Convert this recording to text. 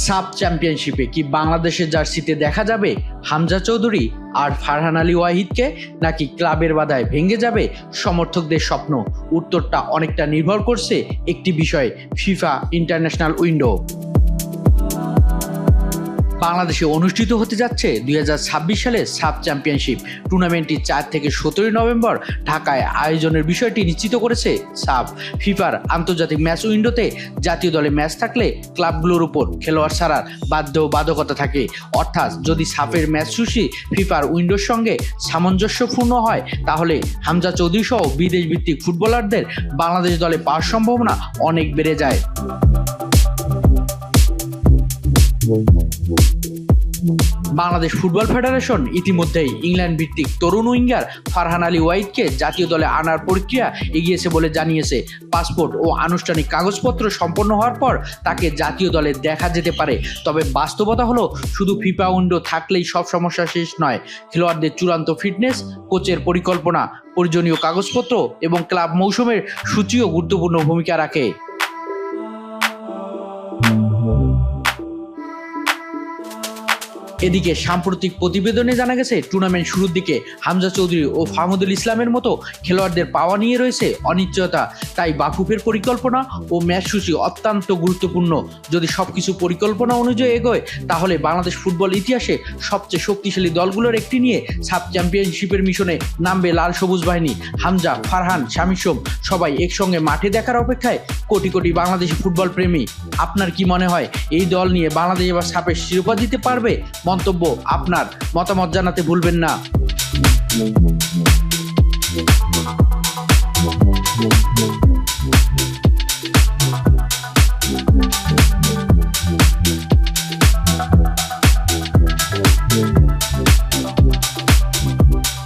Sub চ্যাম্পিয়নশিপে কি বাংলাদেশের জার্সিতে দেখা যাবে হামজা চৌধুরী আর ফারহান আলী ওয়াহিদকে, নাকি ক্লাবের বাধায় ভেঙে যাবে সমর্থকদের স্বপ্ন? উত্তরটা অনেকটা নির্ভর করছে একটি বিষয়, ফিফা ইন্টারন্যাশনাল উইন্ডো। বাংলাদেশে অনুষ্ঠিত হতে যাচ্ছে 2026 সালে সাব চ্যাম্পিয়নশিপ টুর্নামেন্টটি 4 থেকে 17 নভেম্বর ঢাকায় আয়োজনের বিষয়টি নিশ্চিত করেছে সাব। ফিফার আন্তর্জাতিক ম্যাচ উইন্ডোতে জাতীয় দলে ম্যাচ থাকলে ক্লাবগুলোর উপর খেলোয়াড় ছাড়ার বাধ্যবাধকতা থাকে। অর্থাৎ যদি সাফের ম্যাচ সূচি ফিফার উইন্ডোর সঙ্গে সামঞ্জস্যপূর্ণ হয়, তাহলে হামজা চৌধুরী সহ বিদেশ ভিত্তিক ফুটবলারদের বাংলাদেশ দলে পাওয়ার সম্ভাবনা অনেক বেড়ে যায়। বাংলাদেশ ফুটবল ফেডারেশন ইতিমধ্যেই ইংল্যান্ড ভিত্তিক তরুণ উইঙ্গার ফারহান আলী ওয়াহিদকে জাতীয় দলে আনার প্রক্রিয়া এগিয়েছে বলে জানিয়েছে। পাসপোর্ট ও আনুষ্ঠানিক কাগজপত্র সম্পন্ন হওয়ার পর তাকে জাতীয় দলে দেখা যেতে পারে। তবে বাস্তবতা হলো, শুধু ফিফা উইন্ডো থাকলেই সব সমস্যা শেষ নয়। খেলোয়াড়দের চূড়ান্ত ফিটনেস, কোচের পরিকল্পনা, প্রয়োজনীয় কাগজপত্র এবং ক্লাব মৌসুমের সূচিও গুরুত্বপূর্ণ ভূমিকা রাখে। এদিকে সাম্প্রতিক প্রতিবেদনে জানা গেছে, টুর্নামেন্ট শুরুর দিকে হামজা চৌধুরী ও ফাহমুদুল ইসলামের মতো খেলোয়াড়দের পাওয়া নিয়ে রয়েছে অনিশ্চয়তা। তাই বাফুফের পরিকল্পনা ও ম্যাচ সূচি অত্যন্ত গুরুত্বপূর্ণ। যদি সবকিছু পরিকল্পনা অনুযায়ী এগোয়, তাহলে বাংলাদেশ ফুটবল ইতিহাসে সবচেয়ে শক্তিশালী দলগুলোর একটি নিয়ে সাব চ্যাম্পিয়নশিপের মিশনে নামবে লাল সবুজ বাহিনী। হামজা, ফারহান, শামিসোম সবাই একসঙ্গে মাঠে দেখার অপেক্ষায় কোটি কোটি বাংলাদেশি ফুটবল প্রেমী। আপনার কি মনে হয়, এই দল নিয়ে বাংলাদেশ এবার সাপের শিরোপা দিতে পারবে? মন্তব্য আপনার, মতামত জানাতে ভুলবেন না।